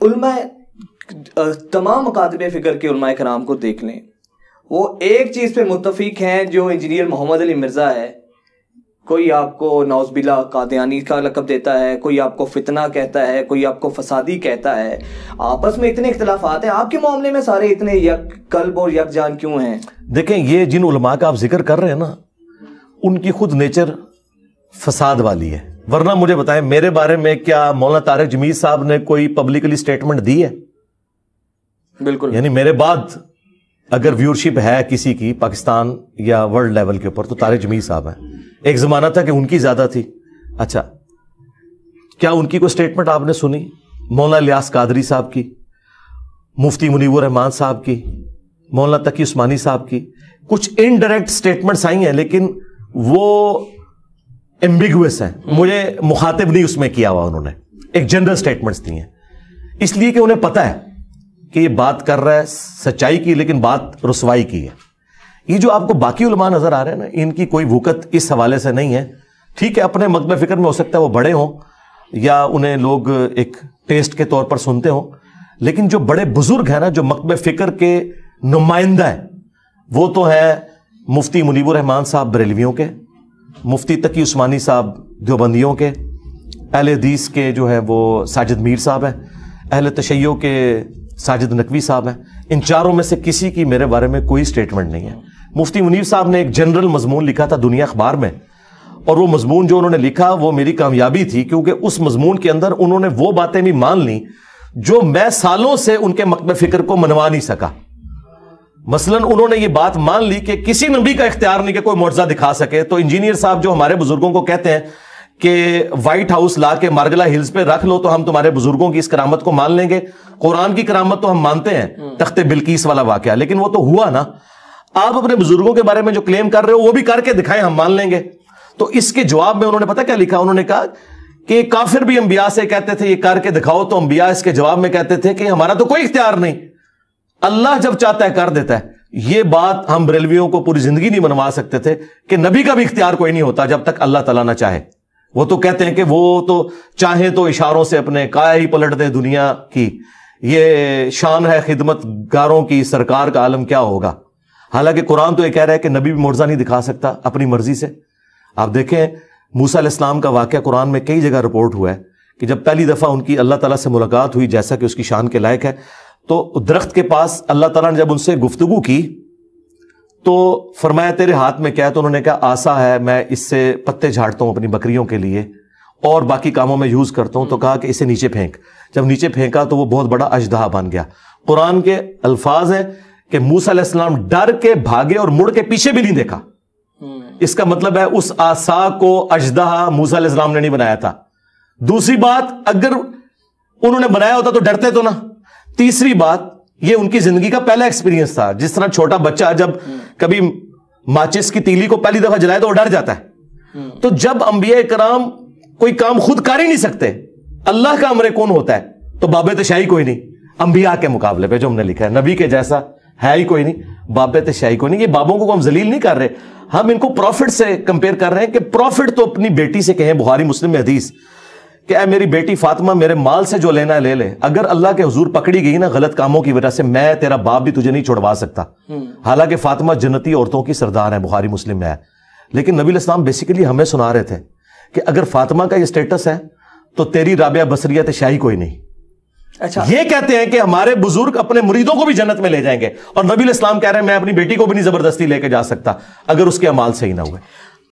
علماء تمام مکاتب فکر کے علماء کرام کو دیکھ لیں، وہ ایک چیز پہ متفق ہیں جو انجینئر محمد علی مرزا ہے، کوئی آپ کو نعوذ باللہ قادیانی کا لقب دیتا ہے، کوئی آپ کو فتنہ کہتا ہے، کوئی آپ کو فسادی کہتا ہے، آپس میں اتنے اختلافات ہیں، آپ کے معاملے میں سارے اتنے یک قلب اور یک جان کیوں ہیں؟ دیکھیں یہ جن علماء کا آپ ذکر کر رہے ہیں نا، ان کی خود نیچر فساد والی ہے، ورنہ مجھے بتائیں میرے بارے میں کیا مولانا طارق جمیل صاحب نے کوئی پبلکلی سٹیٹمنٹ دی ہے؟ بالکل، یعنی میرے بعد اگر ویورشپ ہے کسی کی پاکستان یا ورلڈ لیول کے اوپر تو طارق جمیل صاحب ہیں. ایک زمانہ تھا کہ ان کی زیادہ تھی. اچھا کیا ان کی کوئی سٹیٹمنٹ آپ نے سنی؟ مولانا الیاس قادری صاحب کی، مفتی منیب الرحمان صاحب کی، مولانا تقی عثمانی صاحب کی کچھ انڈائریکٹ سٹیٹمنٹس آئی ہیں، لیکن وہ ایمبیگوس ہیں، مجھے مخاطب نہیں اس میں کیا ہوا. انہوں نے ایک جنرل سٹیٹمنٹس دی ہیں، اس لیے کہ انہیں پتا ہے کہ یہ بات کر رہا ہے سچائی کی، لیکن بات رسوائی کی ہے. یہ جو آپ کو باقی علماء نظر آ رہے ہیں نا، ان کی کوئی وقت اس حوالے سے نہیں ہے. ٹھیک ہے اپنے مکتب فکر میں ہو سکتا ہے وہ بڑے ہوں یا انہیں لوگ ایک ٹیسٹ کے طور پر سنتے ہوں، لیکن جو بڑے بزرگ ہیں نا، جو مکتب فکر کے نمائندہ ہیں، وہ تو ہیں مفتی منیب الرحمان صاحب بریلویوں کے، مفتی تقی عثمانی صاحب دیوبندیوں کے، اہل حدیث کے جو ہے وہ ساجد میر صاحب ہیں، اہل تشیع کے ساجد نقوی صاحب ہیں. ان چاروں میں سے کسی کی میرے بارے میں کوئی سٹیٹمنٹ نہیں ہے. مفتی منیر صاحب نے ایک جنرل مضمون لکھا تھا دنیا اخبار میں، اور وہ مضمون جو انہوں نے لکھا وہ میری کامیابی تھی، کیونکہ اس مضمون کے اندر انہوں نے وہ باتیں بھی مان لیں جو میں سالوں سے ان کے مکتب فکر کو منوا نہیں سکا. مثلا انہوں نے یہ بات مان لی کہ کسی نبی کا اختیار نہیں کہ کوئی معجزہ دکھا سکے. تو انجینئر صاحب جو ہمارے بزرگوں کو کہتے ہیں کہ وائٹ ہاؤس لا کے مارگلا ہلز پہ رکھ لو تو ہم تمہارے بزرگوں کی اس کرامت کو مان لیں گے. قرآن کی کرامت تو ہم مانتے ہیں، تخت بلقیس والا واقعہ، لیکن وہ تو ہوا نا. آپ اپنے بزرگوں کے بارے میں جو کلیم کر رہے ہو وہ بھی کر کے دکھائیں، ہم مان لیں گے. تو اس کے جواب میں انہوں نے پتہ کیا لکھا؟ انہوں نے کہا کہ کافر بھی انبیاء سے کہتے تھے یہ کر کے دکھاؤ، تو انبیاء اس کے جواب میں کہتے تھے کہ ہمارا تو کوئی اختیار نہیں، اللہ جب چاہتا ہے کر دیتا ہے. یہ بات ہم بریلویوں کو پوری زندگی نہیں منوا سکتے تھے کہ نبی کا بھی اختیار کوئی نہیں ہوتا جب تک اللہ تعالیٰ نہ چاہے. وہ تو کہتے ہیں کہ وہ تو چاہیں تو اشاروں سے اپنے کایا ہی پلٹ دے دنیا کی، یہ شان ہے خدمت گاروں کی، سرکار کا عالم کیا ہوگا. حالانکہ قرآن تو یہ کہہ رہا ہے کہ نبی بھی معجزہ نہیں دکھا سکتا اپنی مرضی سے. آپ دیکھیں موسیٰ علیہ السلام کا واقعہ قرآن میں کئی جگہ رپورٹ ہوا ہے کہ جب پہلی دفعہ ان کی اللہ تعالیٰ سے ملاقات ہوئی، جیسا کہ اس کی شان کے لائق ہے، تو درخت کے پاس اللہ تعالیٰ نے جب ان سے گفتگو کی تو فرمایا تیرے ہاتھ میں کیا ہے؟ تو انہوں نے کہا آسا ہے، میں اس سے پتے جھاڑتا ہوں اپنی بکریوں کے لیے اور باقی کاموں میں یوز کرتا ہوں. تو کہا کہ اسے نیچے پھینک. جب نیچے پھینکا تو وہ بہت بڑا اژدہا بن گیا. قرآن کے الفاظ ہیں کہ موسیٰ علیہ السلام ڈر کے بھاگے اور مڑ کے پیچھے بھی نہیں دیکھا. اس کا مطلب ہے اس آسا کو اژدہا موسیٰ علیہ السلام نے نہیں بنایا تھا. دوسری بات، اگر انہوں نے بنایا ہوتا تو ڈرتے تو نا. تیسری بات، یہ ان کی زندگی کا پہلا ایکسپیرینس تھا. جس طرح چھوٹا بچہ جب کبھی ماچس کی تیلی کو پہلی دفعہ جلائے تو وہ ڈر جاتا ہے. تو جب انبیاء کرام کوئی کام خود کر ہی نہیں سکتے، اللہ کا امر کون ہوتا ہے، تو باب تشائی کوئی نہیں. انبیاء کے مقابلے پہ جو ہم نے لکھا ہے نبی کے جیسا ہے ہی کوئی نہیں، باب تشائی کوئی نہیں. یہ بابوں کو ہم ذلیل نہیں کر رہے، ہم ان کو پروفٹ سے کمپیئر کر رہے ہیں کہ پروفٹ تو اپنی بیٹی سے کہیں بخاری مسلم میں حدیث کہ اے میری بیٹی فاطمہ میرے مال سے جو لینا ہے لے لے، اگر اللہ کے حضور پکڑی گئی نا غلط کاموں کی وجہ سے، میں تیرا باپ بھی تجھے نہیں چھڑوا سکتا. حالانکہ فاطمہ جنتی عورتوں کی سردار ہے، بخاری مسلم میں ہے. لیکن نبی علیہ السلام بیسیکلی ہمیں سنا رہے تھے کہ اگر فاطمہ کا یہ سٹیٹس ہے تو تیری رابعہ بصریہ شاہی کوئی نہیں. اچھا، یہ کہتے ہیں کہ ہمارے بزرگ اپنے مریدوں کو بھی جنت میں لے جائیں گے، اور نبی علیہ السلام کہہ رہے ہیں میں اپنی بیٹی کو بھی نہیں زبردستی لے کے جا سکتا اگر اس کے اعمال صحیح نہ ہوئے.